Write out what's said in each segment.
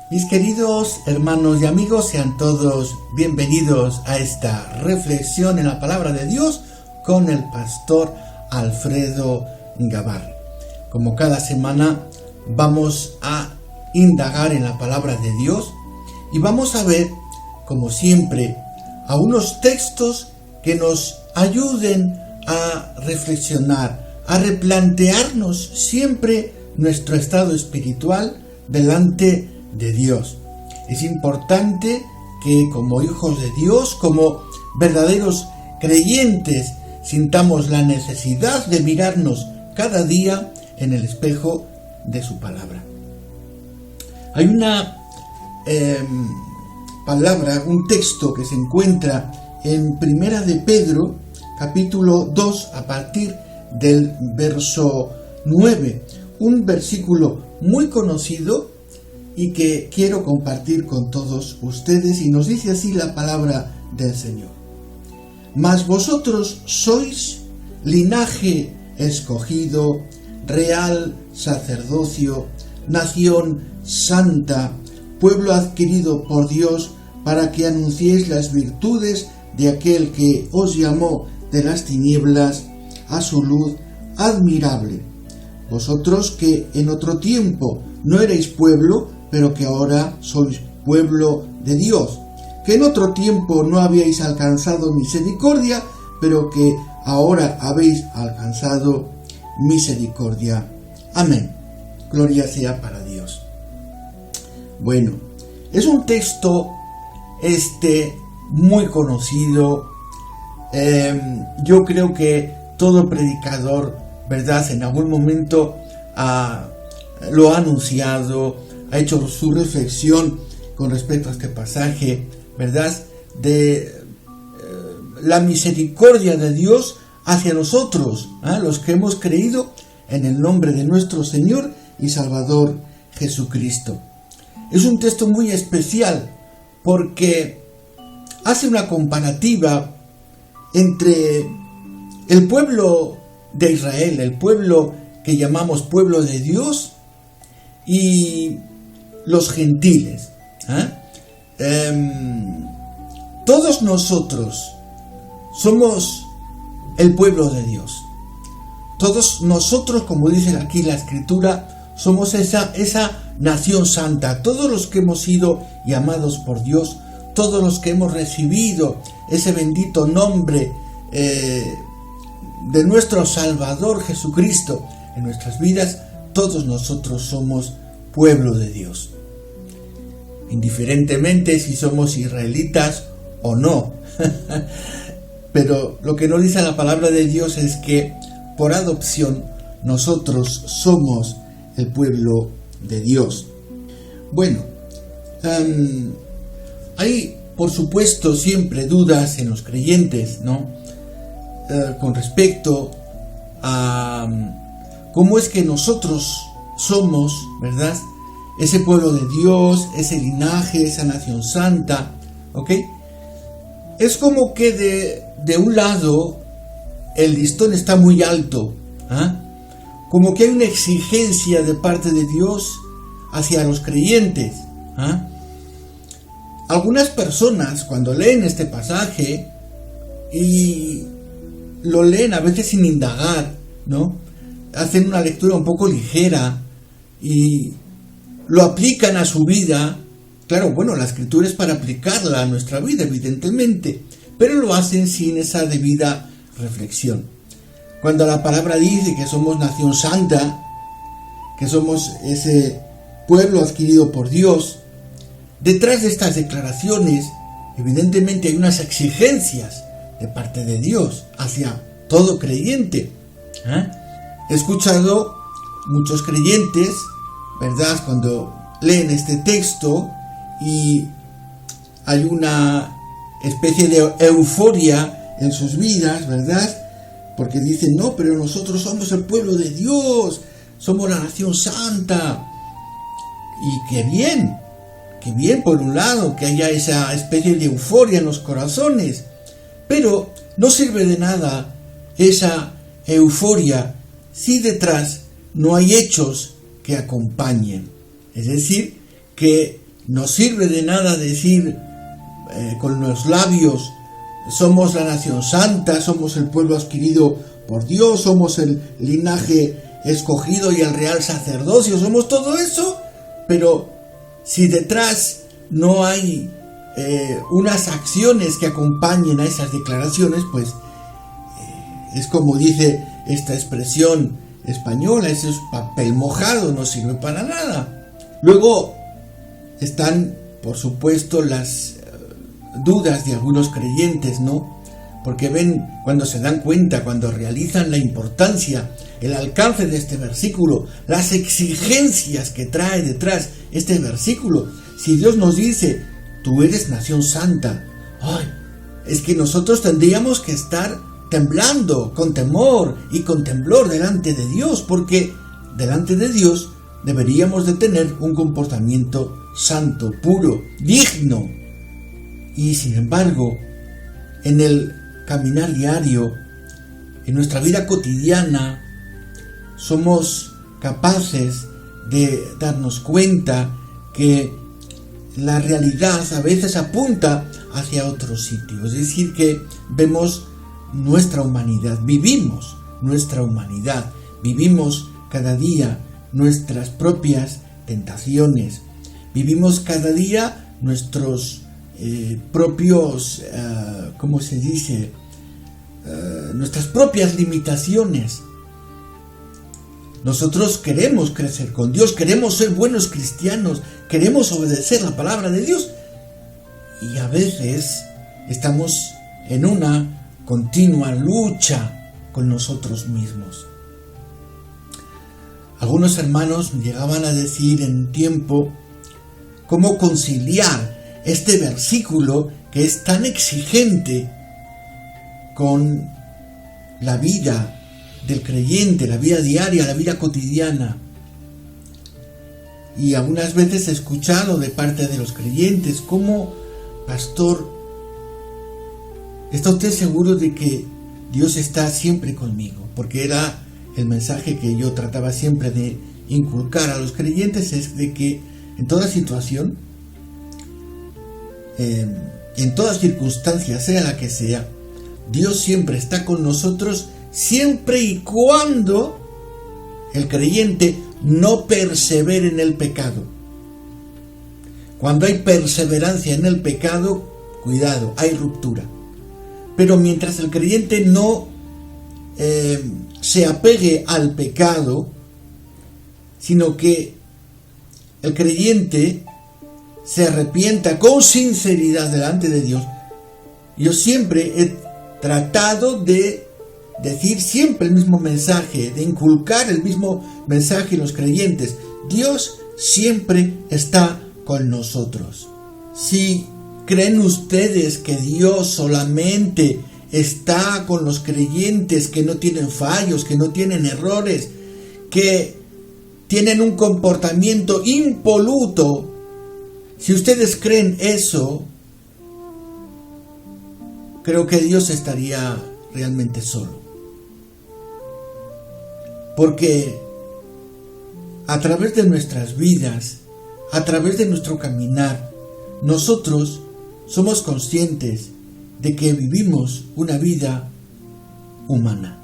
Mis queridos hermanos y amigos, sean todos bienvenidos a esta reflexión en la palabra de Dios con el pastor Alfredo Gavar. Como cada semana vamos a indagar en la palabra de Dios y vamos a ver, como siempre, a unos textos que nos ayuden a reflexionar, a replantearnos siempre nuestro estado espiritual delante de Dios. Es importante que como hijos de Dios, como verdaderos creyentes, sintamos la necesidad de mirarnos cada día en el espejo de su palabra. Hay una palabra, un texto que se encuentra en Primera de Pedro, capítulo 2, a partir del verso 9, un versículo muy conocido y que quiero compartir con todos ustedes, y nos dice así la palabra del Señor. Mas vosotros sois linaje escogido, real sacerdocio, nación santa, pueblo adquirido por Dios, para que anunciéis las virtudes de aquel que os llamó de las tinieblas a su luz admirable. Vosotros que en otro tiempo no erais pueblo, pero que ahora sois pueblo de Dios, que en otro tiempo no habíais alcanzado misericordia, pero que ahora habéis alcanzado misericordia. Amén. Gloria sea para Dios. Bueno, es un texto muy conocido. Yo creo que todo predicador, ¿verdad?, en algún momento lo ha anunciado, ha hecho su reflexión con respecto a este pasaje, ¿verdad?, de la misericordia de Dios hacia nosotros, los que hemos creído en el nombre de nuestro Señor y Salvador Jesucristo. Es un texto muy especial porque hace una comparativa entre el pueblo de Israel, el pueblo que llamamos pueblo de Dios, y los gentiles. Todos nosotros somos el pueblo de Dios. Todos nosotros, como dice aquí la Escritura, somos esa nación santa. Todos los que hemos sido llamados por Dios, todos los que hemos recibido ese bendito nombre de nuestro Salvador Jesucristo en nuestras vidas, todos nosotros somos pueblo de Dios. Indiferentemente si somos israelitas o no. Pero lo que nos dice la palabra de Dios es que por adopción nosotros somos el pueblo de Dios. Bueno, hay por supuesto siempre dudas en los creyentes, ¿no? Con respecto a cómo es que nosotros somos, ¿verdad?, ese pueblo de Dios, ese linaje, esa nación santa, ¿ok? Es como que de un lado el listón está muy alto, como que hay una exigencia de parte de Dios hacia los creyentes. Algunas personas, cuando leen este pasaje y lo leen a veces sin indagar, ¿no?, hacen una lectura un poco ligera y lo aplican a su vida. Claro, bueno, la Escritura es para aplicarla a nuestra vida, evidentemente, pero lo hacen sin esa debida reflexión. Cuando la palabra dice que somos nación santa, que somos ese pueblo adquirido por Dios, detrás de estas declaraciones, evidentemente hay unas exigencias de parte de Dios hacia todo creyente. He escuchado muchos creyentes, ¿verdad?, cuando leen este texto y hay una especie de euforia en sus vidas, ¿verdad?, porque dicen, no, pero nosotros somos el pueblo de Dios, somos la nación santa. Y qué bien por un lado que haya esa especie de euforia en los corazones, pero no sirve de nada esa euforia si detrás no hay hechos que acompañen. Es decir, que no sirve de nada decir con los labios: somos la nación santa, somos el pueblo adquirido por Dios, somos el linaje escogido y el real sacerdocio, somos todo eso, pero si detrás no hay unas acciones que acompañen a esas declaraciones, pues es como dice esta expresión española: ese es papel mojado, no sirve para nada. Luego están, por supuesto, las dudas de algunos creyentes, ¿no? Porque ven, cuando se dan cuenta, cuando realizan la importancia, el alcance de este versículo, las exigencias que trae detrás este versículo. Si Dios nos dice: tú eres nación santa, ¡ay! Es que nosotros tendríamos que estar temblando con temor y con temblor delante de Dios, porque delante de Dios deberíamos de tener un comportamiento santo, puro, digno. Y sin embargo, en el caminar diario, en nuestra vida cotidiana, somos capaces de darnos cuenta que la realidad a veces apunta hacia otro sitio. Es decir, que vemos nuestra humanidad, vivimos nuestra humanidad, vivimos cada día nuestras propias tentaciones, vivimos cada día nuestros propios, ¿cómo se dice? Nuestras propias limitaciones. Nosotros queremos crecer con Dios, queremos ser buenos cristianos, queremos obedecer la palabra de Dios, y a veces estamos en una continua lucha con nosotros mismos. Algunos hermanos me llegaban a decir en tiempo cómo conciliar este versículo que es tan exigente con la vida del creyente, la vida diaria, la vida cotidiana. Y algunas veces he escuchado de parte de los creyentes: ¿cómo, pastor, está usted seguro de que Dios está siempre conmigo? Porque era el mensaje que yo trataba siempre de inculcar a los creyentes, es de que en toda situación, en todas circunstancias, sea la que sea, Dios siempre está con nosotros, siempre y cuando el creyente no persevere en el pecado. Cuando hay perseverancia en el pecado, cuidado, hay ruptura. Pero mientras el creyente no se apegue al pecado, sino que el creyente se arrepienta con sinceridad delante de Dios. Yo siempre he tratado de decir siempre el mismo mensaje, de inculcar el mismo mensaje en los creyentes: Dios siempre está con nosotros. Si creen ustedes que Dios solamente está con los creyentes que no tienen fallos, que no tienen errores, que tienen un comportamiento impoluto, si ustedes creen eso, creo que Dios estaría realmente solo. Porque a través de nuestras vidas, a través de nuestro caminar, nosotros somos conscientes de que vivimos una vida humana,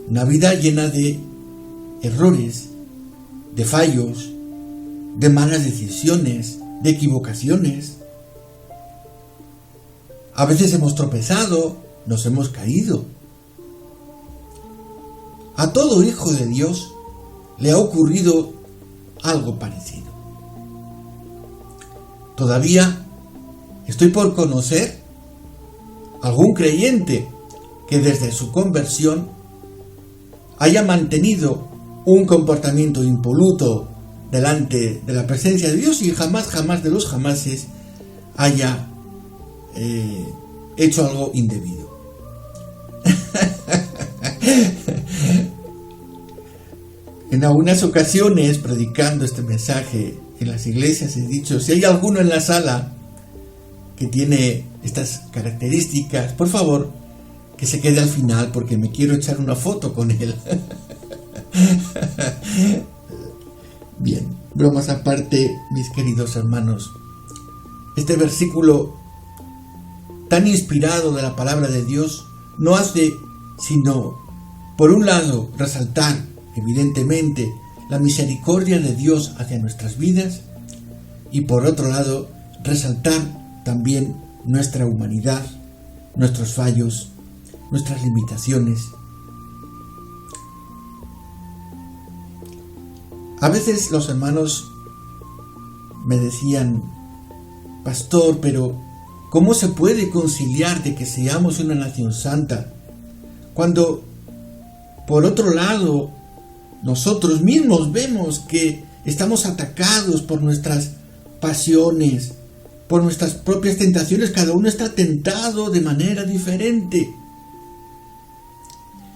una vida llena de errores, de fallos, de malas decisiones, de equivocaciones. A veces hemos tropezado, nos hemos caído. A todo hijo de Dios le ha ocurrido algo parecido. Todavía estoy por conocer algún creyente que desde su conversión haya mantenido un comportamiento impoluto delante de la presencia de Dios y jamás de los jamases haya hecho algo indebido. En algunas ocasiones, predicando este mensaje en las iglesias, he dicho: si hay alguno en la sala que tiene estas características, por favor, que se quede al final, porque me quiero echar una foto con él. Bien. bromas aparte, mis queridos hermanos, este versículo tan inspirado de la palabra de Dios no hace sino, por un lado, resaltar evidentemente la misericordia de Dios hacia nuestras vidas y por otro lado, resaltar también nuestra humanidad, nuestros fallos, nuestras limitaciones. A veces los hermanos me decían: pastor, pero ¿cómo se puede conciliar de que seamos una nación santa cuando, por otro lado, nosotros mismos vemos que estamos atacados por nuestras pasiones, por nuestras propias tentaciones? Cada uno está tentado de manera diferente.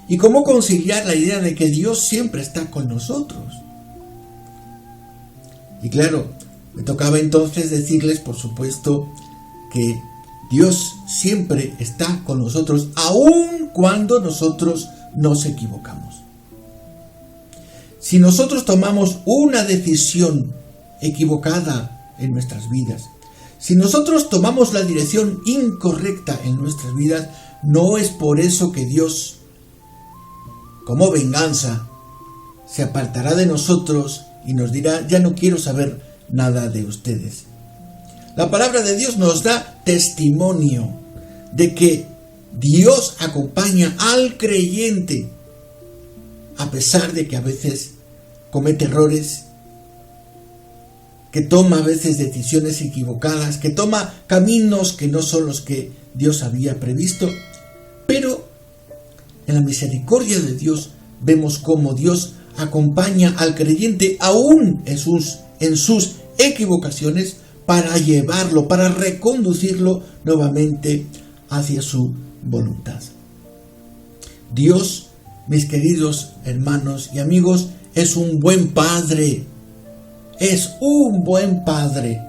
¿Y cómo conciliar la idea de que Dios siempre está con nosotros? Y claro, me tocaba entonces decirles, por supuesto, que Dios siempre está con nosotros, aun cuando nosotros nos equivocamos. Si nosotros tomamos una decisión equivocada en nuestras vidas, si nosotros tomamos la dirección incorrecta en nuestras vidas, no es por eso que Dios, como venganza, se apartará de nosotros y nos dirá: ya no quiero saber nada de ustedes. La palabra de Dios nos da testimonio de que Dios acompaña al creyente, a pesar de que a veces comete errores, que toma a veces decisiones equivocadas, que toma caminos que no son los que Dios había previsto. Pero en la misericordia de Dios vemos cómo Dios acompaña al creyente aún en sus equivocaciones para llevarlo, para reconducirlo nuevamente hacia su voluntad. Dios, mis queridos hermanos y amigos, es un buen Padre. Es un buen Padre.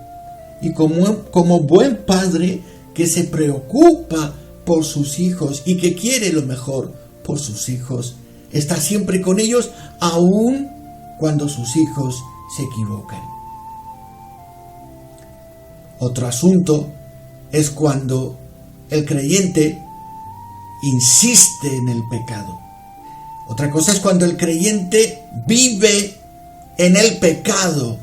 Y como buen Padre que se preocupa por sus hijos y que quiere lo mejor por sus hijos, está siempre con ellos, aun cuando sus hijos se equivocan. Otro asunto es cuando el creyente insiste en el pecado. Otra cosa es cuando el creyente vive en el pecado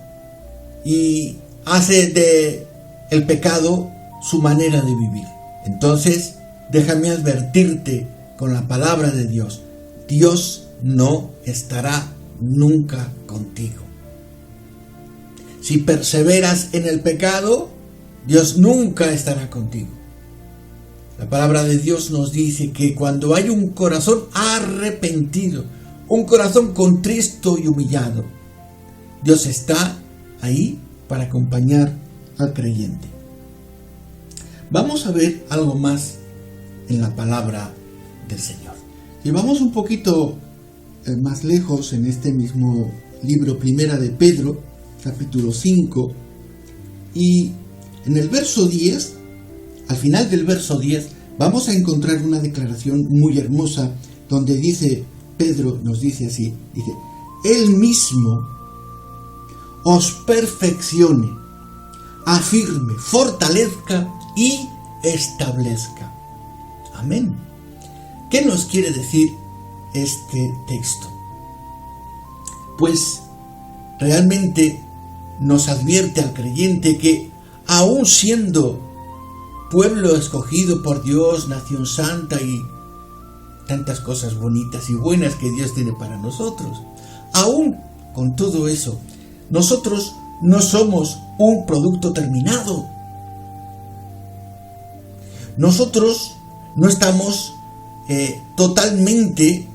y hace de el pecado su manera de vivir. Entonces, déjame advertirte con la palabra de Dios: Dios no estará nunca contigo. Si perseveras en el pecado, Dios nunca estará contigo. La palabra de Dios nos dice que cuando hay un corazón arrepentido, un corazón contristo y humillado, Dios está ahí para acompañar al creyente. Vamos a ver algo más en la palabra del Señor. Y vamos un poquito más lejos en este mismo libro, Primera de Pedro, capítulo 5, y en el verso 10, al final del verso 10, vamos a encontrar una declaración muy hermosa donde dice, Pedro nos dice así, dice: Él mismo os perfeccione, afirme, fortalezca y establezca. Amén. ¿Qué nos quiere decir este texto? Pues realmente nos advierte al creyente que aún siendo pueblo escogido por Dios, nación santa y tantas cosas bonitas y buenas que Dios tiene para nosotros, aún con todo eso, nosotros no somos un producto terminado. Nosotros no estamos totalmente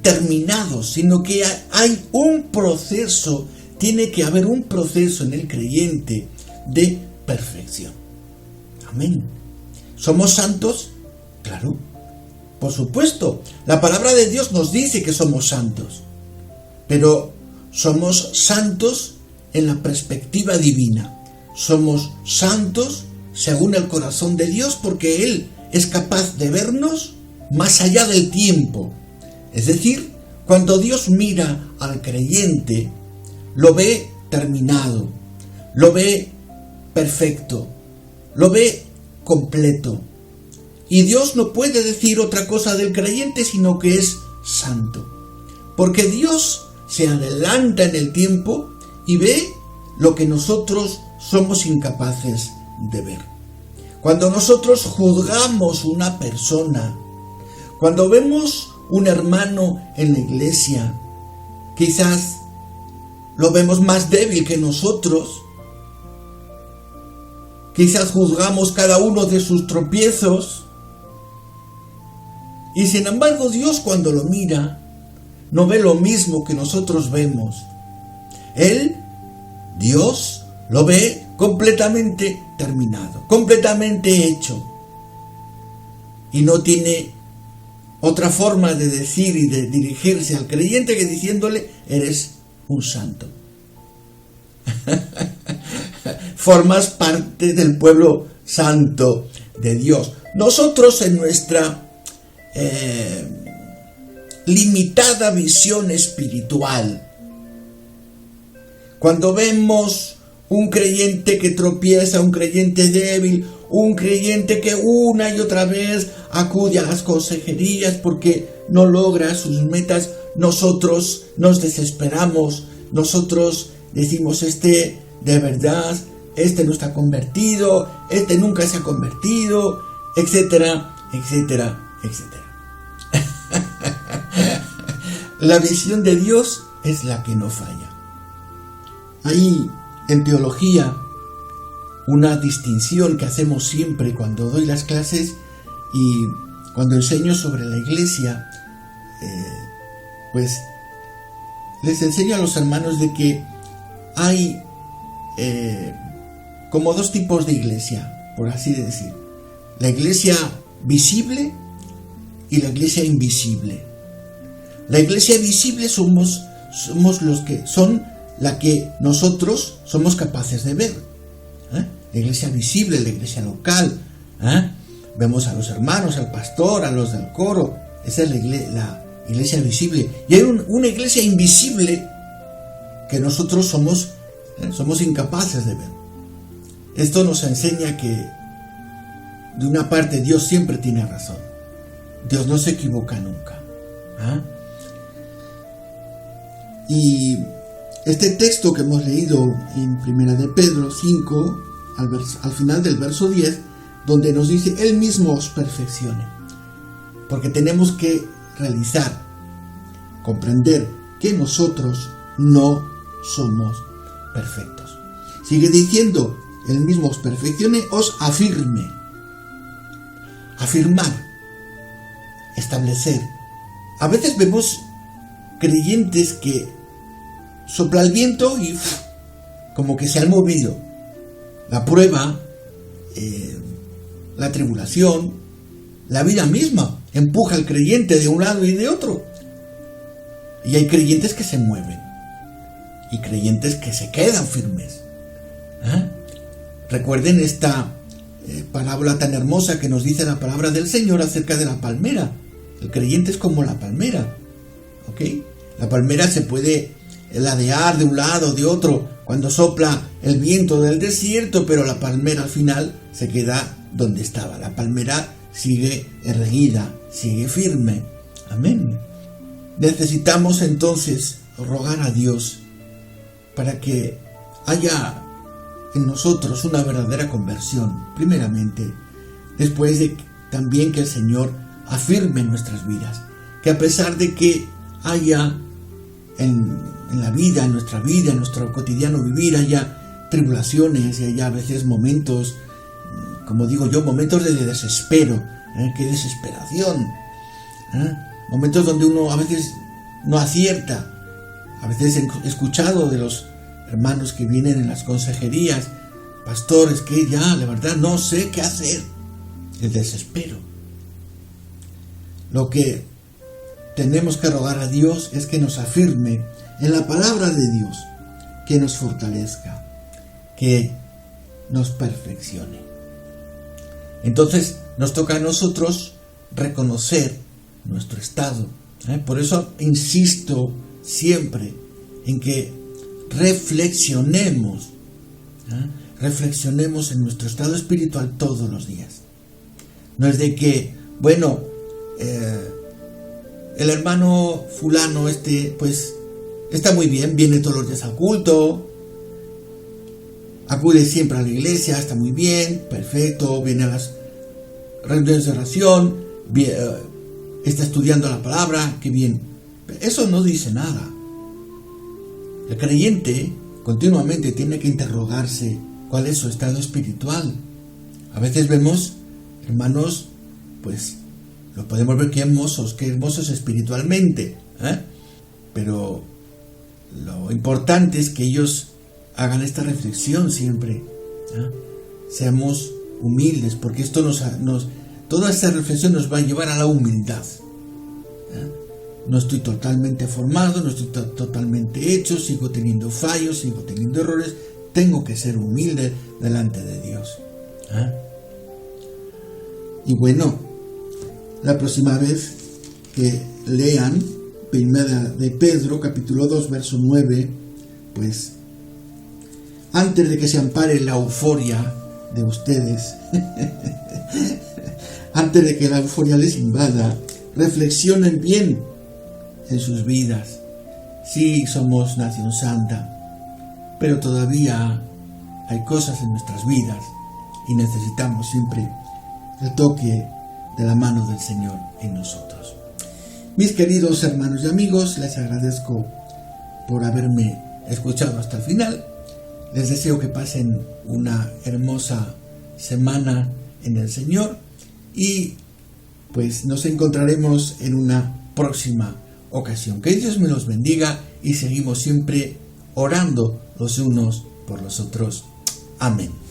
terminados, sino que hay un proceso, tiene que haber un proceso en el creyente de perfección. Amén. ¿Somos santos? Claro, por supuesto. La palabra de Dios nos dice que somos santos, pero somos santos en la perspectiva divina. Somos santos según el corazón de Dios, porque Él es capaz de vernos más allá del tiempo. Es decir, cuando Dios mira al creyente, lo ve terminado, lo ve perfecto, lo ve completo. Y Dios no puede decir otra cosa del creyente sino que es santo. Porque Dios se adelanta en el tiempo y ve lo que nosotros somos incapaces de ver. Cuando nosotros juzgamos una persona, cuando vemos un hermano en la iglesia, quizás lo vemos más débil que nosotros, quizás juzgamos cada uno de sus tropiezos, y sin embargo Dios cuando lo mira, no ve lo mismo que nosotros vemos. Él, Dios, lo ve completamente terminado, completamente hecho. Y no tiene otra forma de decir y de dirigirse al creyente que diciéndole, eres un santo. Formas parte del pueblo santo de Dios. Nosotros en nuestra limitada visión espiritual, cuando vemos un creyente que tropieza, un creyente débil, un creyente que una y otra vez acude a las consejerías porque no logra sus metas, nosotros nos desesperamos, nosotros decimos, de verdad, no está convertido, nunca se ha convertido, etcétera, etcétera, etcétera. La visión de Dios es la que no falla. Hay en teología una distinción que hacemos siempre cuando doy las clases y cuando enseño sobre la iglesia, pues les enseño a los hermanos de que hay como dos tipos de iglesia, por así decir. La iglesia visible y la iglesia invisible. La iglesia visible somos los que son la que nosotros somos capaces de ver. La iglesia visible, la iglesia local. Vemos a los hermanos, al pastor, a los del coro. Esa es la iglesia visible. Y hay una iglesia invisible que nosotros somos incapaces de ver. Esto nos enseña que de una parte Dios siempre tiene razón. Dios no se equivoca nunca. Y este texto que hemos leído en 1 de Pedro 5, al final del verso 10, donde nos dice, Él mismo os perfeccione. Porque tenemos que realizar, comprender que nosotros no somos perfectos. Sigue diciendo, Él mismo os perfeccione, os afirme. Afirmar, establecer. A veces vemos creyentes que sopla el viento y como que se han movido. La prueba, la tribulación, la vida misma empuja al creyente de un lado y de otro. Y hay creyentes que se mueven y creyentes que se quedan firmes. Recuerden esta parábola tan hermosa que nos dice la palabra del Señor acerca de la palmera. El creyente es como la palmera, ¿ok? La palmera se puede ladear de un lado o de otro cuando sopla el viento del desierto, pero la palmera al final se queda donde estaba. La palmera sigue erguida, sigue firme. Amén. Necesitamos entonces rogar a Dios para que haya en nosotros una verdadera conversión, primeramente, después de también que el Señor afirme nuestras vidas, que a pesar de que haya en la vida, en nuestro cotidiano vivir, haya tribulaciones y haya a veces momentos, como digo yo, momentos de desespero, qué desesperación, momentos donde uno a veces no acierta. A veces he escuchado de los hermanos que vienen en las consejerías, pastores, que ya, la verdad, no sé qué hacer. El desespero. Lo que tenemos que rogar a Dios es que nos afirme en la palabra de Dios, que nos fortalezca, que nos perfeccione. Entonces nos toca a nosotros reconocer nuestro estado. Por eso insisto siempre en que reflexionemos. Reflexionemos en nuestro estado espiritual todos los días. No es de que, bueno, el hermano fulano pues está muy bien, viene todos los días al culto, acude siempre a la iglesia, está muy bien, perfecto, viene a las reuniones de oración, está estudiando la palabra, qué bien. Eso no dice nada. El creyente continuamente tiene que interrogarse cuál es su estado espiritual. A veces vemos hermanos, pues lo podemos ver que hermosos espiritualmente, pero lo importante es que ellos hagan esta reflexión siempre, seamos humildes, porque esto toda esta reflexión nos va a llevar a la humildad. No estoy totalmente formado, no estoy totalmente hecho, sigo teniendo fallos, sigo teniendo errores, tengo que ser humilde delante de Dios. Y bueno, la próxima vez que lean Primera de Pedro, capítulo 2, verso 9, pues antes de que se ampare la euforia de ustedes, antes de que la euforia les invada, reflexionen bien en sus vidas. Sí, somos nación santa, pero todavía hay cosas en nuestras vidas y necesitamos siempre el toque de la mano del Señor en nosotros. Mis queridos hermanos y amigos, les agradezco por haberme escuchado hasta el final. Les deseo que pasen una hermosa semana en el Señor y pues nos encontraremos en una próxima ocasión. Que Dios me los bendiga y seguimos siempre orando los unos por los otros. Amén.